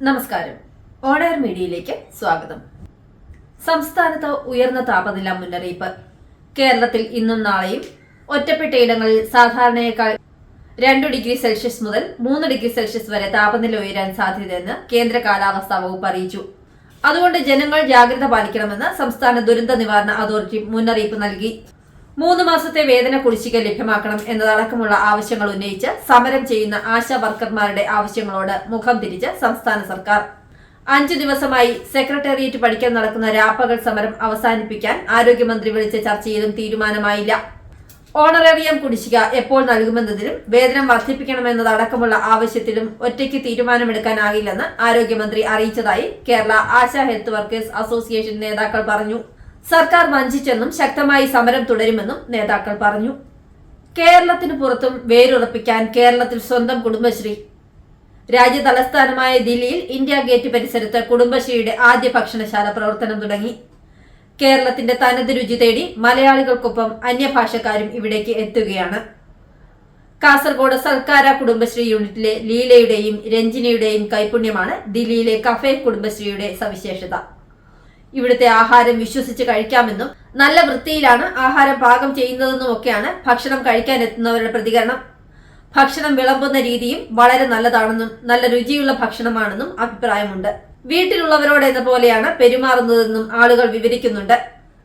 നമസ്കാരം. ഓണർ മീഡിയയിലേക്ക് സ്വാഗതം. സംസ്ഥാനത്ത് ഉയർന്ന താപനില മുന്നറിയിപ്പ്. കേരളത്തിൽ ഇന്നും നാളെയും ഒറ്റപ്പെട്ടയിടങ്ങളിൽ സാധാരണയേക്കാൾ 2 ഡിഗ്രി സെൽഷ്യസ് മുതൽ 3 ഡിഗ്രി സെൽഷ്യസ് വരെ താപനില ഉയരാൻ സാധ്യതയെന്ന് കേന്ദ്ര കാലാവസ്ഥാ വകുപ്പ് അറിയിച്ചു. അതുകൊണ്ട് ജനങ്ങൾ ജാഗ്രത പാലിക്കണമെന്ന് സംസ്ഥാന ദുരന്ത നിവാരണ അതോറിറ്റി മുന്നറിയിപ്പ് നൽകി. 3 മാസത്തെ വേതന കുടിശ്ശിക ലഭ്യമാക്കണം എന്നതടക്കമുള്ള ആവശ്യങ്ങൾ ഉന്നയിച്ച് സമരം ചെയ്യുന്ന ആശാ വർക്കർമാരുടെ ആവശ്യങ്ങളോട് മുഖം തിരിച്ച് സംസ്ഥാന സർക്കാർ 5 ദിവസമായി സെക്രട്ടേറിയറ്റ് പഠിക്കാൻ നടക്കുന്ന രാപ്പകൽ സമരം അവസാനിപ്പിക്കാൻ ആരോഗ്യമന്ത്രി വിളിച്ച ചർച്ചയിലും തീരുമാനമായില്ല. ഓണറേറിയം കുടിശ്ശിക എപ്പോൾ നൽകുമെന്നതിലും വേതനം വർദ്ധിപ്പിക്കണമെന്നതടക്കമുള്ള ആവശ്യത്തിലും ഒറ്റയ്ക്ക് തീരുമാനമെടുക്കാനാകില്ലെന്ന് ആരോഗ്യമന്ത്രി അറിയിച്ചതായി Kerala ASHA health workers association നേതാക്കൾ പറഞ്ഞു. സർക്കാർ വഞ്ചിച്ചെന്നും ശക്തമായി സമരം തുടരുമെന്നും നേതാക്കൾ പറഞ്ഞു. കേരളത്തിന് പുറത്തും വേരുറപ്പിക്കാൻ കേരളത്തിൽ സ്വന്തം കുടുംബശ്രീ. രാജ്യ തലസ്ഥാനമായ ദില്ലിയിൽ ഇന്ത്യ ഗേറ്റ് പരിസരത്ത് കുടുംബശ്രീയുടെ ആദ്യ ഭക്ഷണശാല പ്രവർത്തനം തുടങ്ങി. കേരളത്തിന്റെ തനത് രുചി തേടി മലയാളികൾക്കൊപ്പം അന്യഭാഷക്കാരും ഇവിടേക്ക് എത്തുകയാണ്. കാസർഗോഡ് സൽക്കാര കുടുംബശ്രീ യൂണിറ്റിലെ ലീലയുടെയും രഞ്ജിനിയുടെയും കൈപുണ്യമാണ് ദില്ലിയിലെ കഫേ കുടുംബശ്രീയുടെ സവിശേഷത. ഇവിടുത്തെ ആഹാരം വിശ്വസിച്ച് കഴിക്കാമെന്നും നല്ല വൃത്തിയിലാണ് ആഹാരം പാകം ചെയ്യുന്നതെന്നുമൊക്കെയാണ് ഭക്ഷണം കഴിക്കാൻ എത്തുന്നവരുടെ പ്രതികരണം. ഭക്ഷണം വിളമ്പുന്ന രീതിയും വളരെ നല്ലതാണെന്നും നല്ല രുചിയുള്ള ഭക്ഷണമാണെന്നും അഭിപ്രായമുണ്ട്. വീട്ടിലുള്ളവരോടെന്ന പോലെയാണ് പെരുമാറുന്നതെന്നും ആളുകൾ വിവരിക്കുന്നുണ്ട്.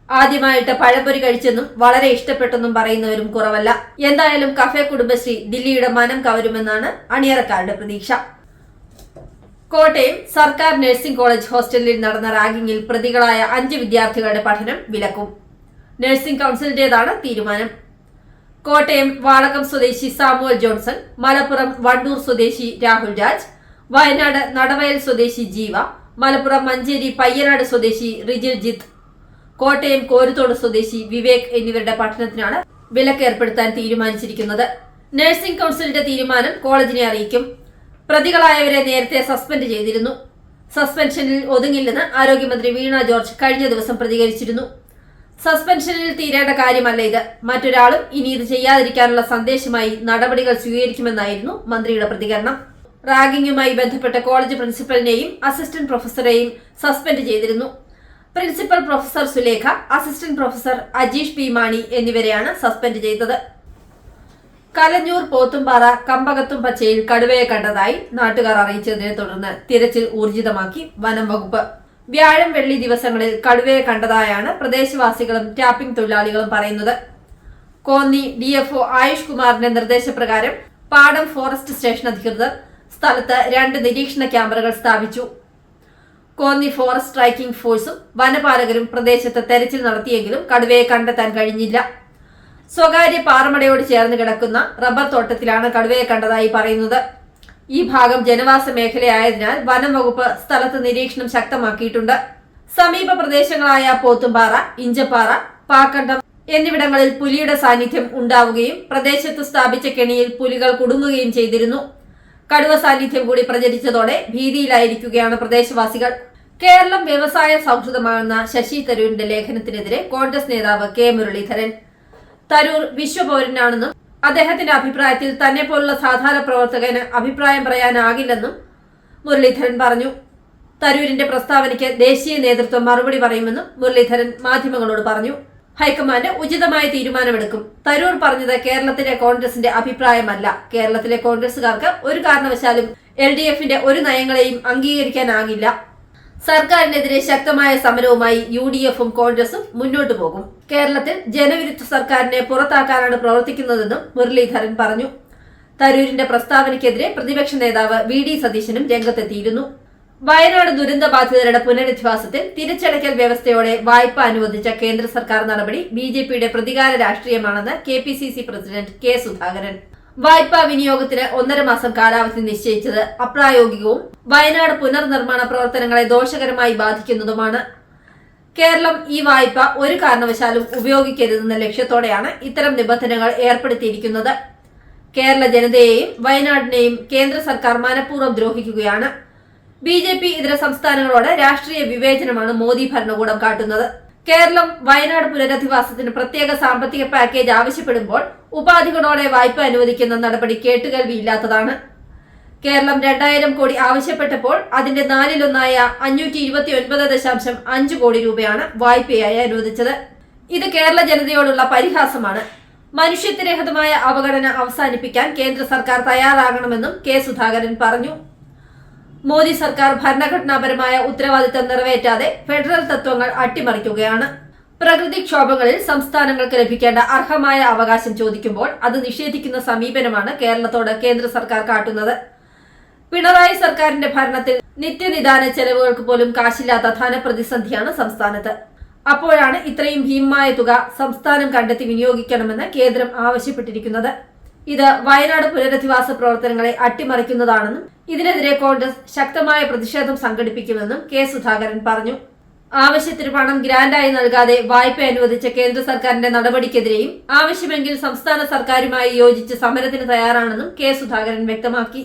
ആദ്യമായിട്ട് പഴംപൊരി കഴിച്ചെന്നും വളരെ ഇഷ്ടപ്പെട്ടെന്നും പറയുന്നവരും കുറവല്ല. എന്തായാലും കഫേ കുടുംബശ്രീ ദില്ലിയുടെ മനം കവരുമെന്നാണ് അണിയറക്കാരുടെ പ്രതീക്ഷ. കോട്ടയം സർക്കാർ നഴ്സിംഗ് കോളേജ് ഹോസ്റ്റലിൽ നടന്ന റാഗിങ്ങിൽ പ്രതികളായ 5 വിദ്യാർത്ഥികളുടെ പഠനം വിലക്കും. നഴ്സിംഗ് കൌൺസിലിന്റേതാണ് തീരുമാനം. കോട്ടയം വാളകം സ്വദേശി സാമുവൽ ജോൺസൺ, മലപ്പുറം വണ്ടൂർ സ്വദേശി രാഹുൽ രാജ്, വയനാട് നടവയൽ സ്വദേശി ജീവ, മലപ്പുറം മഞ്ചേരി പയ്യനാട് സ്വദേശി റിജിൽ ജിത്ത്, കോട്ടയം കോരുത്തോട് സ്വദേശി വിവേക് എന്നിവരുടെ പഠനത്തിനാണ് വിലക്ക് ഏർപ്പെടുത്താൻ തീരുമാനിച്ചിരിക്കുന്നത്. നഴ്സിംഗ് കൌൺസിലിന്റെ തീരുമാനം കോളേജിനെ അറിയിക്കും. പ്രതികളായവരെ നേരത്തെ സസ്പെൻഡ് ചെയ്തിരുന്നു. സസ്പെൻഷനിൽ ഒതുങ്ങില്ലെന്ന് ആരോഗ്യമന്ത്രി വീണ ജോർജ് കഴിഞ്ഞ ദിവസം പ്രതികരിച്ചിരുന്നു. സസ്പെൻഷനിൽ തീരേണ്ട കാര്യമല്ല ഇത്. മറ്റൊരാളും ഇനി ഇത് ചെയ്യാതിരിക്കാനുള്ള സന്ദേശമായി നടപടികൾ സ്വീകരിക്കുമെന്നായിരുന്നു മന്ത്രിയുടെ പ്രതികരണം. റാഗിങ്ങുമായി ബന്ധപ്പെട്ട കോളേജ് പ്രിൻസിപ്പലിനെയും അസിസ്റ്റന്റ് പ്രൊഫസറെയും സസ്പെൻഡ് ചെയ്തിരുന്നു. Principal professor Sulekha, assistant professor Ajeesh P Mani എന്നിവരെയാണ് സസ്പെൻഡ് ചെയ്തത്. കലഞ്ഞൂർ പോത്തുംപാറ കമ്പകത്തും പച്ചയിൽ കടുവയെ കണ്ടതായി നാട്ടുകാർ അറിയിച്ചതിനെ തുടർന്ന് തിരച്ചിൽ ഊർജിതമാക്കി വനം വകുപ്പ്. വ്യാഴം വെള്ളി ദിവസങ്ങളിൽ കടുവയെ കണ്ടതായാണ് പ്രദേശവാസികളും ടാപ്പിംഗ് തൊഴിലാളികളും പറയുന്നത്. കോന്നി ഡിഎഫ്ഒ ആയുഷ് കുമാറിന്റെ നിർദ്ദേശപ്രകാരം പാടം ഫോറസ്റ്റ് സ്റ്റേഷൻ അധികൃതർ സ്ഥലത്ത് 2 നിരീക്ഷണ ക്യാമറകൾ സ്ഥാപിച്ചു. കോന്നി ഫോറസ്റ്റ് സ്ട്രൈക്കിംഗ് ഫോഴ്സും വനപാലകരും പ്രദേശത്ത് തെരച്ചിൽ നടത്തിയെങ്കിലും കടുവയെ കണ്ടെത്താൻ കഴിഞ്ഞില്ല. സ്വകാര്യ പാറമടയോട് ചേർന്ന് കിടക്കുന്ന റബ്ബർ തോട്ടത്തിലാണ് കടുവയെ കണ്ടതായി പറയുന്നത്. ഈ ഭാഗം ജനവാസ മേഖലയായതിനാൽ വനം വകുപ്പ് സ്ഥലത്ത് നിരീക്ഷണം ശക്തമാക്കിയിട്ടുണ്ട്. സമീപ പ്രദേശങ്ങളായ പോത്തുംപാറ, ഇഞ്ചപ്പാറ, പാക്കണ്ടം എന്നിവിടങ്ങളിൽ പുലിയുടെ സാന്നിധ്യം ഉണ്ടാവുകയും പ്രദേശത്ത് സ്ഥാപിച്ച കെണിയിൽ പുലികൾ കുടുങ്ങുകയും ചെയ്തിരുന്നു. കടുവ സാന്നിധ്യം കൂടി പ്രചരിച്ചതോടെ ഭീതിയിലായിരിക്കുകയാണ് പ്രദേശവാസികൾ. കേരളം വ്യവസായ സൗഹൃദമാണെന്ന ശശി തരൂരിന്റെ ലേഖനത്തിനെതിരെ കോൺഗ്രസ് നേതാവ് കെ മുരളീധരൻ, തരൂർ വിശ്വപൗരനാണെന്നും അദ്ദേഹത്തിന്റെ അഭിപ്രായത്തിൽ തന്നെ പോലുള്ള സാധാരണ പ്രവർത്തകന് അഭിപ്രായം പറയാനാകില്ലെന്നും മുരളീധരൻ പറഞ്ഞു. തരൂരിന്റെ പ്രസ്താവനയ്ക്ക് ദേശീയ നേതൃത്വം മറുപടി പറയുമെന്നും മുരളീധരൻ മാധ്യമങ്ങളോട് പറഞ്ഞു. ഹൈക്കമാൻഡ് ഉചിതമായ തീരുമാനമെടുക്കും. തരൂർ പറഞ്ഞത് കേരളത്തിലെ കോൺഗ്രസിന്റെ അഭിപ്രായമല്ല. കേരളത്തിലെ കോൺഗ്രസുകാർക്ക് ഒരു കാരണവശാലും LDFന്റെ ഒരു നയങ്ങളെയും അംഗീകരിക്കാനാകില്ല. സർക്കാരിനെതിരെ ശക്തമായ സമരവുമായി UDFും കോൺഗ്രസും മുന്നോട്ടു പോകും. കേരളത്തിൽ ജനവിരുദ്ധ സർക്കാരിനെ പുറത്താക്കാനാണ് പ്രവർത്തിക്കുന്നതെന്നും മുരളീധരൻ പറഞ്ഞു. തരൂരിന്റെ പ്രസ്താവനയ്ക്കെതിരെ പ്രതിപക്ഷ നേതാവ് VD സതീശനും രംഗത്തെത്തിയിരുന്നു. വയനാട് ദുരന്തബാധിതരുടെ പുനരധിവാസത്തിൽ തിരിച്ചടയ്ക്കൽ വ്യവസ്ഥയോടെ വായ്പ അനുവദിച്ച കേന്ദ്ര സർക്കാർ നടപടി BJPയുടെ പ്രതികാര രാഷ്ട്രീയമാണെന്ന് KPCC പ്രസിഡന്റ് K സുധാകരൻ. വായ്പാ വിനിയോഗത്തിന് 1.5 മാസം കാലാവധി നിശ്ചയിച്ചത് അപ്രായോഗികവും വയനാട് പുനർനിർമ്മാണ പ്രവർത്തനങ്ങളെ ദോഷകരമായി ബാധിക്കുന്നതുമാണ്. കേരളം ഈ വായ്പ ഒരു കാരണവശാലും ഉപയോഗിക്കരുതെന്ന ലക്ഷ്യത്തോടെയാണ് ഇത്തരം നിബന്ധനകൾ ഏർപ്പെടുത്തിയിരിക്കുന്നത്. കേരള ജനതയെയും വയനാടിനെയും കേന്ദ്ര സർക്കാർ മനഃപൂർവ്വം ദ്രോഹിക്കുകയാണ്. BJP ഇതര സംസ്ഥാനങ്ങളോട് രാഷ്ട്രീയ വിവേചനമാണ് മോദി ഭരണകൂടം കാട്ടുന്നത്. കേരളം വയനാട് പുനരധിവാസത്തിന് പ്രത്യേക സാമ്പത്തിക പാക്കേജ് ആവശ്യപ്പെടുമ്പോൾ ഉപാധികളോടെ വായ്പ അനുവദിക്കുന്ന നടപടി കേട്ടുകേൾവിയില്ലാത്തതാണ്. കേരളം 2000 കോടി ആവശ്യപ്പെട്ടപ്പോൾ അതിന്റെ 1/4 529.5 കോടി രൂപയാണ് വായ്പയായി അനുവദിച്ചത്. ഇത് കേരള ജനതയോടുള്ള പരിഹാസമാണ്. മനുഷ്യത്വരഹിതമായ അവഗണന അവസാനിപ്പിക്കാൻ കേന്ദ്ര സർക്കാർ തയ്യാറാകണമെന്നും കെ സുധാകരൻ പറഞ്ഞു. മോദി സർക്കാർ ഭരണഘടനാപരമായ ഉത്തരവാദിത്തം നിറവേറ്റാതെ ഫെഡറൽ തത്വങ്ങൾ അട്ടിമറിക്കുകയാണ്. പ്രകൃതിക്ഷോഭങ്ങളിൽ സംസ്ഥാനങ്ങൾക്ക് ലഭിക്കേണ്ട അർഹമായ അവകാശം ചോദിക്കുമ്പോൾ അത് നിഷേധിക്കുന്ന സമീപനമാണ് കേരളത്തോട് കേന്ദ്ര സർക്കാർ കാട്ടുന്നത്. പിണറായി സർക്കാരിന്റെ ഭരണത്തിൽ നിത്യനിദാന ചെലവുകൾക്ക് പോലും കാശില്ലാത്ത ധനപ്രതിസന്ധിയാണ് സംസ്ഥാനത്ത്. അപ്പോഴാണ് ഇത്രയും ഭീമമായ തുക സംസ്ഥാനം കണ്ടെത്തി വിനിയോഗിക്കണമെന്ന് കേന്ദ്രം ആവശ്യപ്പെട്ടിരിക്കുന്നത്. ഇത് വയനാട് പുനരധിവാസ പ്രവർത്തനങ്ങളെ അട്ടിമറിക്കുന്നതാണെന്നും ഇതിനെതിരെ കോൺഗ്രസ് ശക്തമായ പ്രതിഷേധം സംഘടിപ്പിക്കുമെന്നും കെ സുധാകരൻ പറഞ്ഞു. ആവശ്യത്തിന് പണം ഗ്രാന്റായി നൽകാതെ വായ്പ അനുവദിച്ച കേന്ദ്ര സർക്കാരിന്റെ നടപടിക്കെതിരെയും ആവശ്യമെങ്കിൽ സംസ്ഥാന സർക്കാരുമായി യോജിച്ച് സമരത്തിന് തയ്യാറാണെന്നും കെ സുധാകരൻ വ്യക്തമാക്കി.